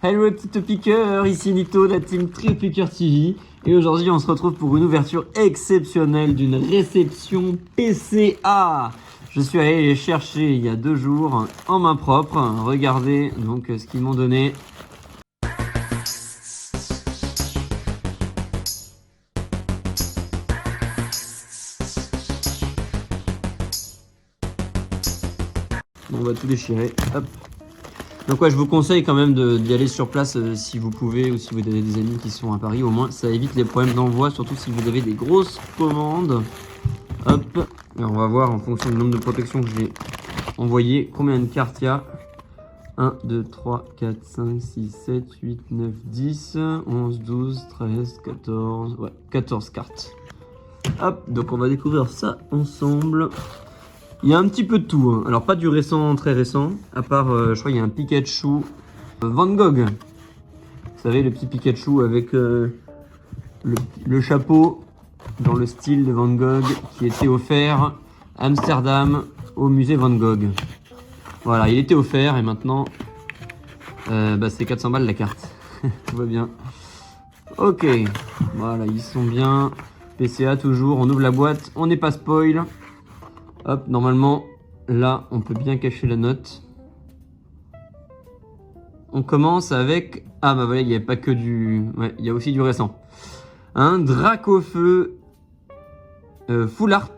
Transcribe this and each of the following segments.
Hello les petites piqueurs, ici Nito de la team Trio Piqueur TV. Et aujourd'hui on se retrouve pour une ouverture exceptionnelle d'une réception PCA. Je suis allé les chercher il y a 2 jours en main propre. Regardez donc ce qu'ils m'ont donné. On va tout déchirer. Hop. Donc ouais, je vous conseille quand même d'y aller sur place si vous pouvez ou si vous avez des amis qui sont à Paris. Au moins, ça évite les problèmes d'envoi, surtout si vous avez des grosses commandes. Hop. Et on va voir en fonction du nombre de protections que j'ai envoyé combien de cartes il y a. 1, 2, 3, 4, 5, 6, 7, 8, 9, 10, 11, 12, 13, 14... Ouais, 14 cartes. Hop, donc on va découvrir ça ensemble. Il y a un petit peu de tout, hein. Alors pas du récent, très récent, à part, je crois qu'il y a un Pikachu Van Gogh. Vous savez, le petit Pikachu avec le chapeau dans le style de Van Gogh qui était offert à Amsterdam au musée Van Gogh. Voilà, il était offert et maintenant, c'est 400 balles la carte. Tout va bien. Ok, voilà, ils sont bien. PCA toujours, on ouvre la boîte, on n'est pas spoil. Hop, normalement, là, on peut bien cacher la note. On commence avec... Ah bah voilà, il n'y avait pas que du... Ouais, il y a aussi du récent. Un Dracofeu Full Art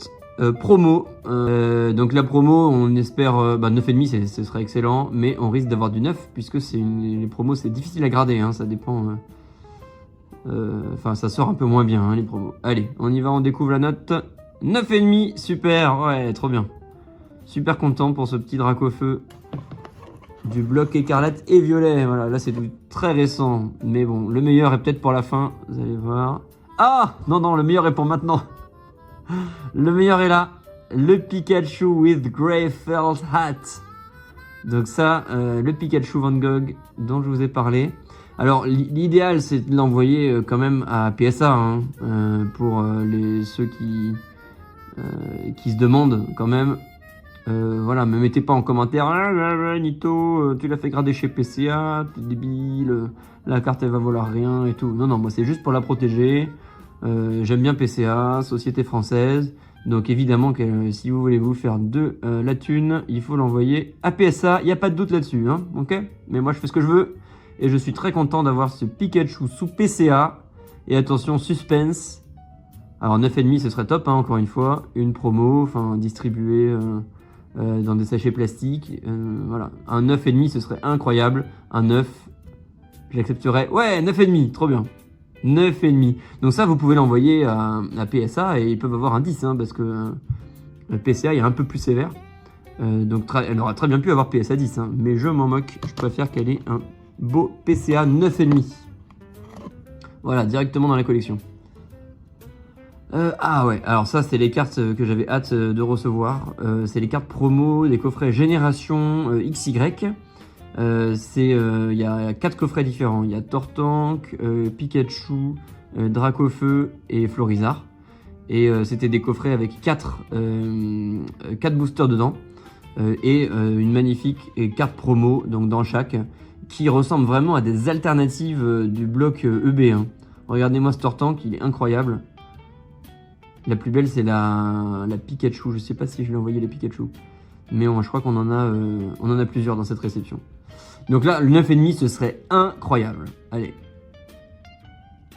promo. Donc la promo, on espère 9,5, ce serait excellent. Mais on risque d'avoir du 9, puisque les promos, c'est difficile à grader. Hein, ça dépend... Enfin, ça sort un peu moins bien, hein, les promos. Allez, on y va, on découvre la note. 9,5, super, ouais, trop bien. Super content pour ce petit Dracofeu du bloc écarlate et violet. Voilà, là c'est du très récent. Mais bon, le meilleur est peut-être pour la fin, vous allez voir. Ah, non, le meilleur est pour maintenant. Le meilleur est là. Le Pikachu with Grey Felt Hat. Donc ça, le Pikachu Van Gogh dont je vous ai parlé. Alors l'idéal c'est de l'envoyer quand même à PSA, hein, pour ceux qui se demandent quand même. Voilà, me mettez pas en commentaire Nito, tu l'as fait grader chez PCA, t'es débile, la carte elle va valoir rien et tout. Non, moi c'est juste pour la protéger. J'aime bien PCA, société française. Donc évidemment que si vous voulez vous faire de la thune, il faut l'envoyer à PSA. Il n'y a pas de doute là-dessus, hein, ok? Mais moi je fais ce que je veux. Et je suis très content d'avoir ce Pikachu sous PCA. Et attention, suspense. Alors 9,5 ce serait top, hein, encore une fois. Une promo, enfin distribuée dans des sachets plastiques. Voilà. Un 9,5 ce serait incroyable. Un 9, j'accepterais. Ouais, 9,5, trop bien. 9,5. Donc ça, vous pouvez l'envoyer à PSA et ils peuvent avoir un 10, hein, parce que le PCA est un peu plus sévère. Donc elle aurait très bien pu avoir PSA 10, hein, mais je m'en moque. Je préfère qu'elle ait un beau PCA 9,5. Voilà, directement dans la collection. Ah ouais, alors ça c'est les cartes que j'avais hâte de recevoir. C'est les cartes promo des coffrets Génération XY. Il y a 4 coffrets différents. Il y a Tortank, Pikachu, Dracofeu et Florizard. Et c'était des coffrets avec 4 boosters dedans. Et une magnifique carte promo donc dans chaque, qui ressemble vraiment à des alternatives du bloc EB1. Regardez-moi ce Tortank, il est incroyable. La plus belle c'est la Pikachu, je sais pas si je vais envoyer les Pikachu. Mais je crois qu'on en a plusieurs dans cette réception. Donc là, le 9,5 ce serait incroyable. Allez.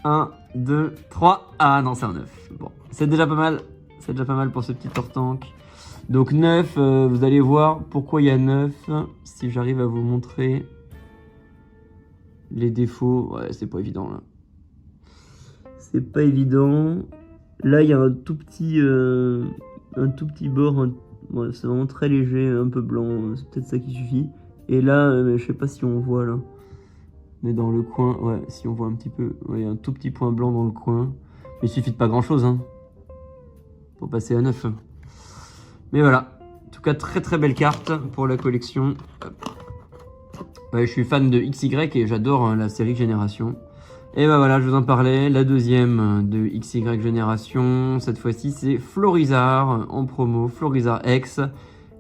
1, 2, 3. Ah non, c'est un 9. Bon, c'est déjà pas mal. C'est déjà pas mal pour ce petit Tortank. Donc 9, vous allez voir pourquoi il y a 9. Si j'arrive à vous montrer les défauts. Ouais, c'est pas évident là. C'est pas évident. Là, il y a un tout petit bord. Ouais, c'est vraiment très léger, un peu blanc. C'est peut-être ça qui suffit. Et là, je sais pas si on voit là. Mais dans le coin, ouais, si on voit un petit peu. Ouais, un tout petit point blanc dans le coin. Mais il suffit de pas grand-chose, hein, pour passer à 9. Mais voilà. En tout cas, très très belle carte pour la collection. Ouais, je suis fan de XY et j'adore la série Génération. Et bah voilà, je vous en parlais. La deuxième de XY Génération. Cette fois-ci, c'est Florizard en promo. Florizard X.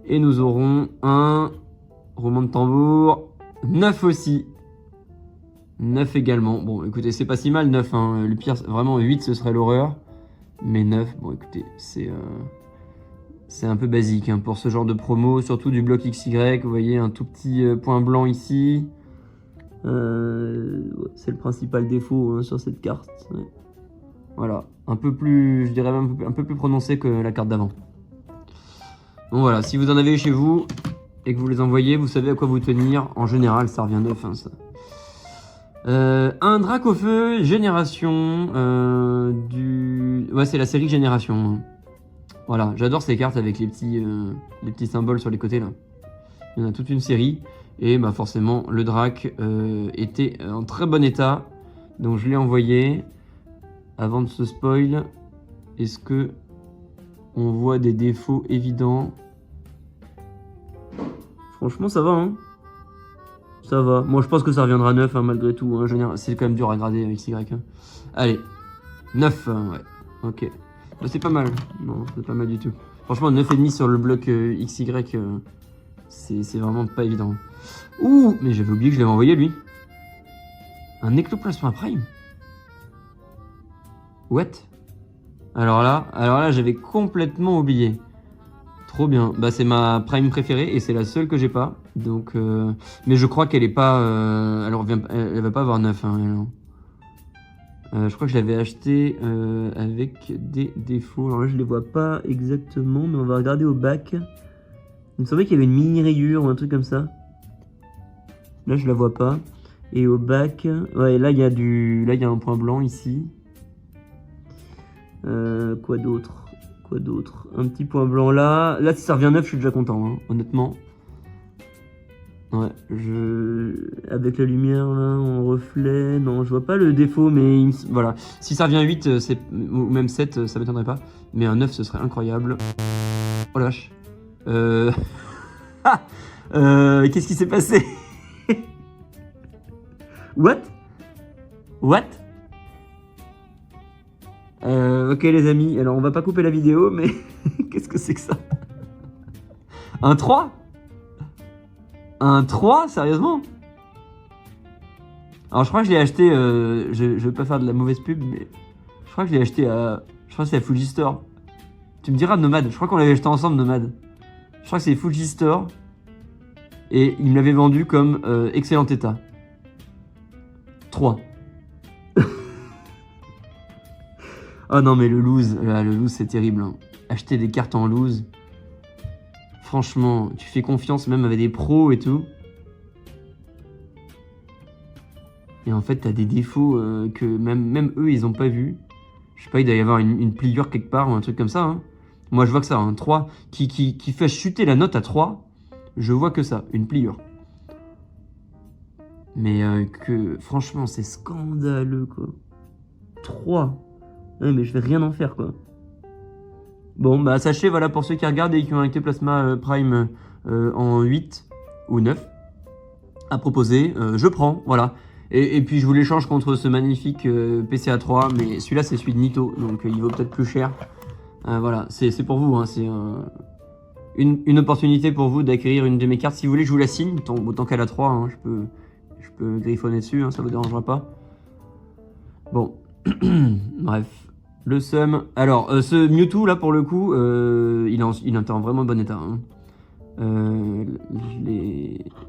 Et nous aurons un roulement de tambour 9 aussi. 9 également. Bon, écoutez, c'est pas si mal, 9. Hein. Le pire, vraiment, 8, ce serait l'horreur. Mais 9, bon, écoutez, c'est un peu basique hein, pour ce genre de promo, surtout du bloc XY. Vous voyez, un tout petit point blanc ici. C'est le principal défaut hein, sur cette carte. Ouais. Voilà, un peu plus, je dirais même un peu plus prononcé que la carte d'avant. Donc voilà, si vous en avez chez vous et que vous les envoyez, vous savez à quoi vous tenir. En général, ça revient 9, hein, ça. Un Dracofeu Génération Ouais, c'est la série Génération. Voilà, j'adore ces cartes avec les petits symboles sur les côtés là. Il y en a toute une série. Et bah forcément, le Drac était en très bon état. Donc je l'ai envoyé. Avant de se spoil, est-ce que on voit des défauts évidents? Franchement, ça va, hein. Ça va. Moi, je pense que ça reviendra à 9, hein, malgré tout. Hein. C'est quand même dur à grader avec XY. Hein. Allez. 9, ouais. Ok. Bah, c'est pas mal. Non, c'est pas mal du tout. Franchement, 9,5 sur le bloc XY, c'est vraiment pas évident. Ouh, mais j'avais oublié que je l'avais envoyé, lui. Un Ectoplasma Prime. What? Alors là, j'avais complètement oublié. Trop bien. Bah, c'est ma Prime préférée et c'est la seule que j'ai pas. Donc, mais je crois qu'elle est pas. Elle va pas avoir 9. Hein, je crois que je l'avais acheté avec des défauts. Alors là, je les vois pas exactement, mais on va regarder au bac. Il me semblait qu'il y avait une mini rayure ou un truc comme ça. Là, je la vois pas. Et au bac, ouais, là, il y a un point blanc ici. Quoi d'autre? Un petit point blanc là. Là, si ça revient 9, je suis déjà content, hein, honnêtement. Ouais, avec la lumière là, en reflet, non, je vois pas le défaut, mais voilà. Si ça revient 8, ou même 7, ça m'étonnerait pas. Mais un 9, ce serait incroyable. Oh la vache. Qu'est-ce qui s'est passé? What? Ok les amis, alors on va pas couper la vidéo, mais qu'est-ce que c'est que ça? Un 3? Un 3, sérieusement? Alors je crois que je l'ai acheté, je veux pas faire de la mauvaise pub, mais je crois que je l'ai acheté à... Je crois que c'est à Fujistore. Tu me diras Nomade, je crois qu'on l'avait acheté ensemble Nomade. Je crois que c'est Fujistore. Et il me l'avait vendu comme excellent état. 3. Oh non mais le loose, là, le loose c'est terrible. Hein. Acheter des cartes en loose. Franchement, tu fais confiance même avec des pros et tout. Et en fait, t'as des défauts que même eux, ils ont pas vu. Je sais pas, il doit y avoir une pliure quelque part ou un truc comme ça. Hein. Moi, je vois que ça, un 3 qui fait chuter la note à 3. Je vois que ça, une pliure. Mais que, franchement, c'est scandaleux, quoi. 3. Ouais, mais je vais rien en faire, quoi. Bon, bah sachez, voilà, pour ceux qui regardent et qui ont un Ectoplasma Prime en 8 ou 9 à proposer, je prends, voilà. Et puis je vous l'échange contre ce magnifique PCA 3, mais celui-là c'est celui de Nito, donc il vaut peut-être plus cher. Voilà, c'est pour vous, hein, c'est une opportunité pour vous d'acquérir une de mes cartes. Si vous voulez, je vous la signe, autant qu'elle a 3, hein, je peux griffonner dessus, hein, ça vous dérangera pas. Bon, bref. Le seum. Alors, ce Mewtwo, là, pour le coup, il est en vraiment bon état. Hein.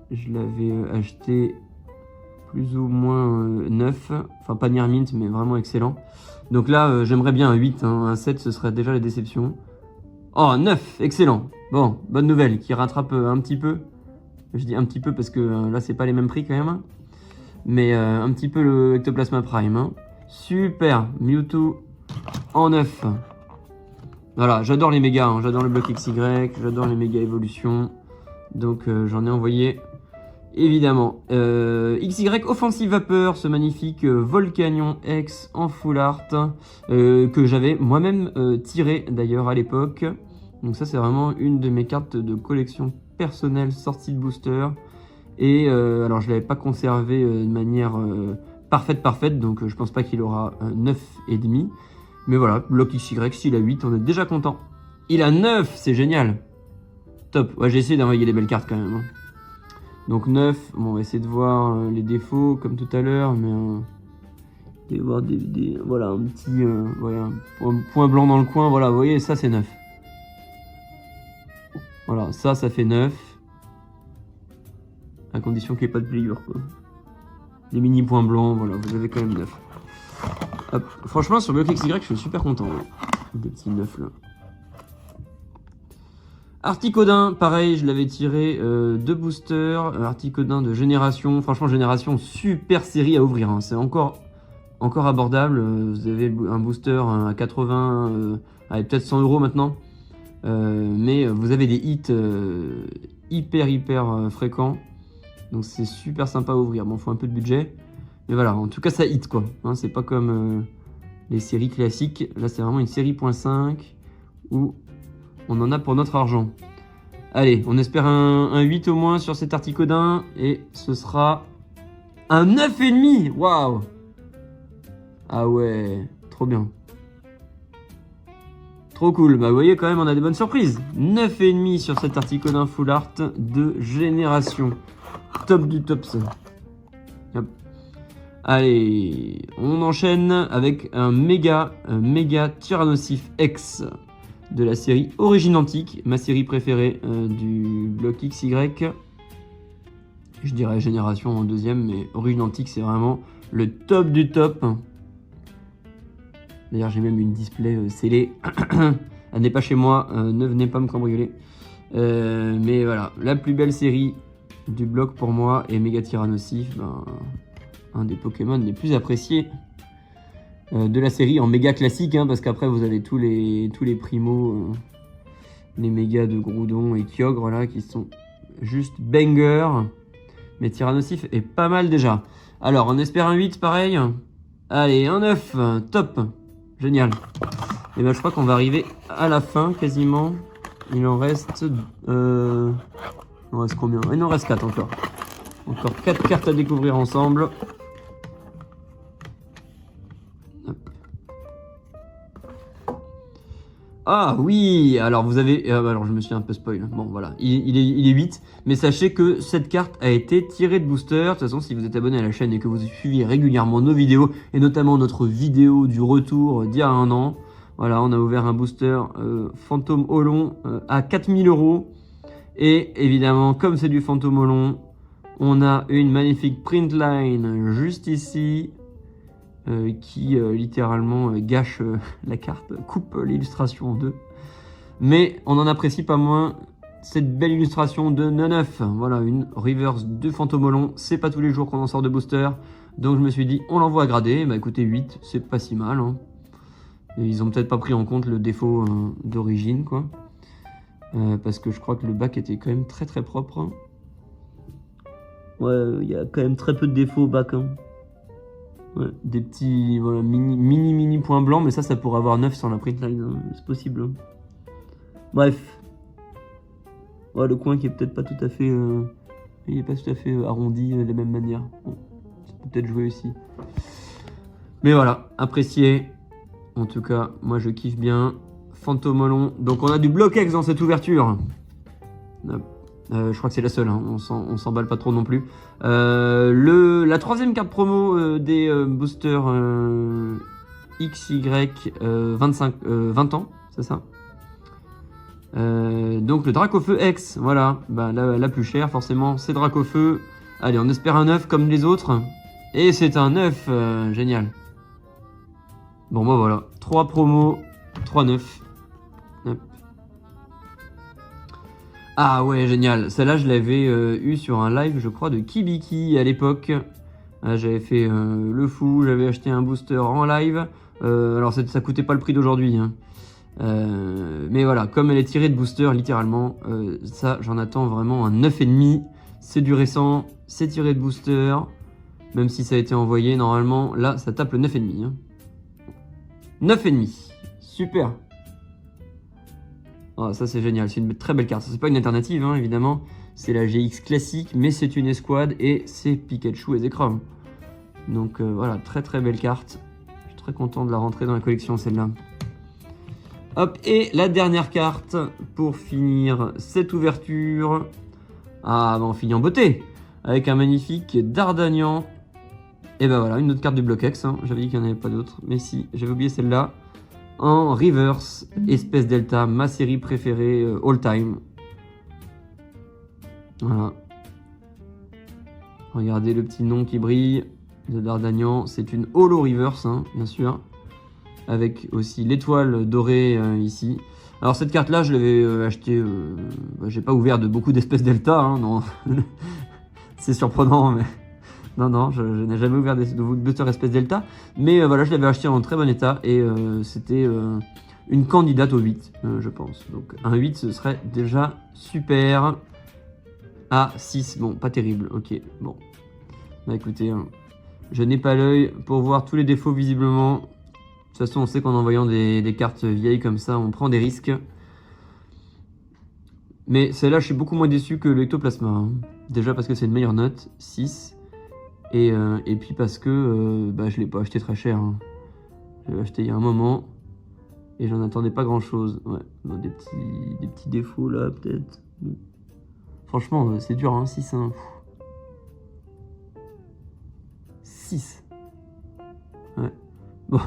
Je l'avais acheté plus ou moins 9. Enfin, pas near mint, mais vraiment excellent. Donc là, j'aimerais bien un 8. Hein. Un 7, ce serait déjà la déception. Oh, 9, excellent. Bon, bonne nouvelle, qui rattrape un petit peu. Je dis un petit peu parce que là, c'est pas les mêmes prix quand même. Mais un petit peu le Ectoplasma Prime. Hein. Super, Mewtwo. En 9. Voilà, j'adore les mégas, hein. J'adore le bloc XY, j'adore les méga évolutions. Donc j'en ai envoyé évidemment. XY Offensive Vapeur, ce magnifique Volcanion X en full art que j'avais moi-même tiré d'ailleurs à l'époque. Donc ça c'est vraiment une de mes cartes de collection personnelle sortie de booster. Et alors je ne l'avais pas conservé de manière parfaite, donc je pense pas qu'il aura 9,5. Mais voilà, bloc XY, s'il a 8, on est déjà content. Il a 9, c'est génial. Top, ouais, j'ai essayé d'envoyer des belles cartes quand même. Hein. Donc 9, bon, on va essayer de voir les défauts comme tout à l'heure, mais il va y avoir voilà, un petit voilà, un point blanc dans le coin, voilà, vous voyez, ça c'est 9. Voilà, ça fait 9. À condition qu'il n'y ait pas de pliure, quoi. Des mini points blancs, voilà, vous avez quand même 9. Hop. Franchement, sur BlockXY, je suis super content. Ouais. Des petits 9 là. Articodin, pareil, je l'avais tiré de booster. Articodin de génération. Franchement, génération, super série à ouvrir. Hein. C'est encore abordable. Vous avez un booster à 80, avec peut-être 100 € maintenant. Mais vous avez des hits hyper fréquents. Donc c'est super sympa à ouvrir. Bon, faut un peu de budget. Mais voilà, en tout cas, ça hit quoi. Hein, c'est pas comme les séries classiques. Là, c'est vraiment une série .5 où on en a pour notre argent. Allez, on espère un 8 au moins sur cet Articodin. Et ce sera un 9,5. Waouh! Ah ouais, trop bien. Trop cool. Bah, vous voyez, quand même, on a des bonnes surprises. 9,5 sur cet Articodin Full Art de génération. Top du top, ça. Hop. Allez, on enchaîne avec un méga Tyrannosif X de la série Origine Antique, ma série préférée du bloc XY. Je dirais génération en deuxième, mais Origine Antique, c'est vraiment le top du top. D'ailleurs, j'ai même une display scellée. Elle n'est pas chez moi, ne venez pas me cambrioler. Mais voilà, la plus belle série du bloc pour moi est Méga Tyrannosif, un des Pokémon les plus appréciés de la série en méga classique, hein, parce qu'après vous avez tous les primos, les mégas de Groudon et Kyogre là qui sont juste banger, mais Tyrannosif est pas mal déjà. Alors on espère un 8 pareil. Allez, un 9, top, génial. Et ben je crois qu'on va arriver à la fin quasiment. Il en reste il en reste combien? Il en reste 4 encore. Encore 4 cartes à découvrir ensemble. Hop. Ah oui, alors vous avez... alors je me suis un peu spoil. Bon voilà, il est 8. Mais sachez que cette carte a été tirée de booster. De toute façon, si vous êtes abonné à la chaîne et que vous suivez régulièrement nos vidéos, et notamment notre vidéo du retour d'il y a un an, voilà, on a ouvert un booster Fantôme Olon à 4000 €. Et évidemment, comme c'est du Fantôme Olon, on a une magnifique print line juste ici qui littéralement gâche la carte, coupe l'illustration en deux. Mais on en apprécie pas moins cette belle illustration de 9. Voilà, une reverse de Fantôme Olon. C'est pas tous les jours qu'on en sort de booster. Donc je me suis dit, on l'envoie à grader. Bah écoutez, 8, c'est pas si mal. Hein. Et ils ont peut-être pas pris en compte le défaut d'origine, quoi. Parce que je crois que le bac était quand même très propre. Hein. Ouais, il y a quand même très peu de défauts au bac. Hein. Ouais, des petits voilà, mini points blancs, mais ça pourrait avoir 9 sur la print line. Hein. C'est possible. Hein. Bref. Ouais, le coin qui est peut-être pas tout à fait... il n'est pas tout à fait arrondi de la même manière. Bon, ça peut peut-être jouer aussi. Mais voilà, apprécié. En tout cas, moi je kiffe bien. Fantôme Olon. Donc on a du BlockX dans cette ouverture. Je crois que c'est la seule, hein. On s'emballe pas trop non plus. La troisième carte promo des boosters XY 20 ans, c'est ça. Donc le Dracofeu X, voilà, bah, la plus chère forcément, c'est Dracofeu. Allez, on espère un 9 comme les autres. Et c'est un 9, génial. Bon bah voilà, 3 promos, 3 9. Hop. Ah ouais, génial. Celle-là, je l'avais eu sur un live, je crois, de Kibiki à l'époque. J'avais fait le fou, j'avais acheté un booster en live. Alors ça coûtait pas le prix d'aujourd'hui. Hein. Mais voilà, comme elle est tirée de booster, littéralement, ça, j'en attends vraiment un 9,5. C'est du récent, c'est tiré de booster. Même si ça a été envoyé, normalement, là, ça tape le 9,5. Hein. 9,5. Super. Oh, ça c'est génial, c'est une très belle carte. C'est pas une alternative, hein, évidemment. C'est la GX classique, mais c'est une escouade et c'est Pikachu et Zekrom. Donc voilà, très belle carte. Je suis très content de la rentrer dans la collection, celle-là. Hop, et la dernière carte pour finir cette ouverture. Ah, bah on finit en beauté. avec un magnifique Dardagnan. Et ben voilà, une autre carte du bloc X, hein. J'avais dit qu'il n'y en avait pas d'autres, mais si, j'avais oublié celle-là. En reverse, espèce delta, ma série préférée all time. Voilà. Regardez le petit nom qui brille de Dardagnan, c'est une holo reverse, hein, bien sûr. Avec aussi l'étoile dorée ici. Alors cette carte-là, je l'avais achetée, j'ai pas ouvert de beaucoup d'espèces delta, hein, non. C'est surprenant, mais... Non, je n'ai jamais ouvert de booster espèce delta. Mais voilà, je l'avais acheté en très bon état et c'était une candidate au 8, je pense. Donc un 8, ce serait déjà super. Ah, 6, bon, pas terrible, ok, bon. Bah écoutez, hein, je n'ai pas l'œil pour voir tous les défauts visiblement. De toute façon, on sait qu'en envoyant des cartes vieilles comme ça, on prend des risques. Mais celle-là, je suis beaucoup moins déçu que l'Ectoplasma. Hein. Déjà parce que c'est une meilleure note, 6. Et puis parce que je ne l'ai pas acheté très cher. Hein. Je l'ai acheté il y a un moment. Et j'en attendais pas grand chose. Ouais, bon, des petits défauts là, peut-être. Bon. Franchement, c'est dur, hein, 6. Hein. 6. Ouais. Bon,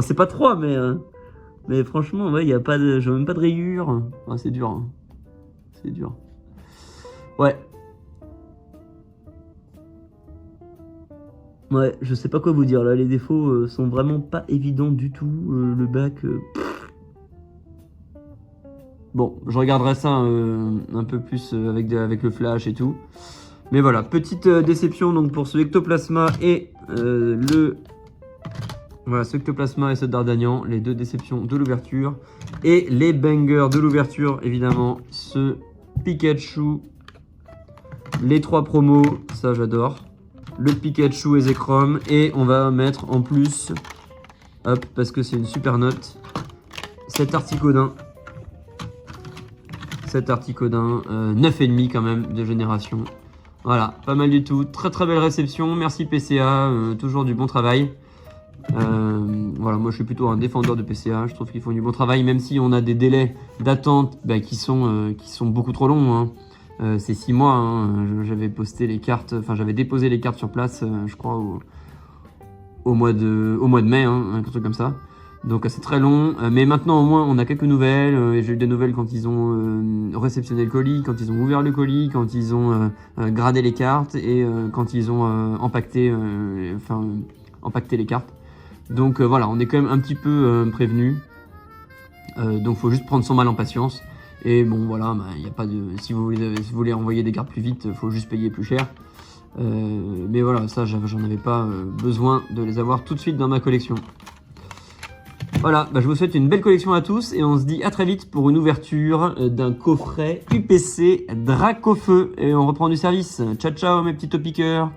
c'est pas 3, mais franchement, ouais, y a pas de. J'ai même pas de rayures. Ouais, c'est dur. Hein. C'est dur. Ouais. Ouais, je sais pas quoi vous dire là, les défauts sont vraiment pas évidents du tout. Le bac. Bon, je regarderai ça un peu plus avec le flash et tout. Mais voilà, petite déception donc pour ce Ectoplasma et Voilà, ce Ectoplasma et ce Dardagnan, les deux déceptions de l'ouverture. Et les bangers de l'ouverture, évidemment, ce Pikachu, les 3 promos, ça j'adore. Le Pikachu et Zekrom, et on va mettre en plus, hop, parce que c'est une super note, cet Articodin. Cet Articodin, 9,5 quand même de génération. Voilà, pas mal du tout. Très très belle réception. Merci PCA, toujours du bon travail. Voilà, moi je suis plutôt un défendeur de PCA. Je trouve qu'ils font du bon travail, même si on a des délais d'attente qui sont beaucoup trop longs. Hein. C'est 6 mois. Hein. J'avais posté les cartes, enfin j'avais déposé les cartes sur place, je crois au mois de mai, hein, un truc comme ça. Donc c'est très long, mais maintenant au moins on a quelques nouvelles, et j'ai eu des nouvelles quand ils ont réceptionné le colis, quand ils ont ouvert le colis, quand ils ont gradé les cartes et quand ils ont empaqueté les cartes. Donc voilà, on est quand même un petit peu prévenu, donc faut juste prendre son mal en patience. Et bon voilà, y a pas de, si vous voulez envoyer des cartes plus vite, faut juste payer plus cher. Mais voilà, ça j'en avais pas besoin de les avoir tout de suite dans ma collection. Voilà, je vous souhaite une belle collection à tous et on se dit à très vite pour une ouverture d'un coffret UPC Dracofeu. Et on reprend du service. Ciao ciao mes petits topiqueurs.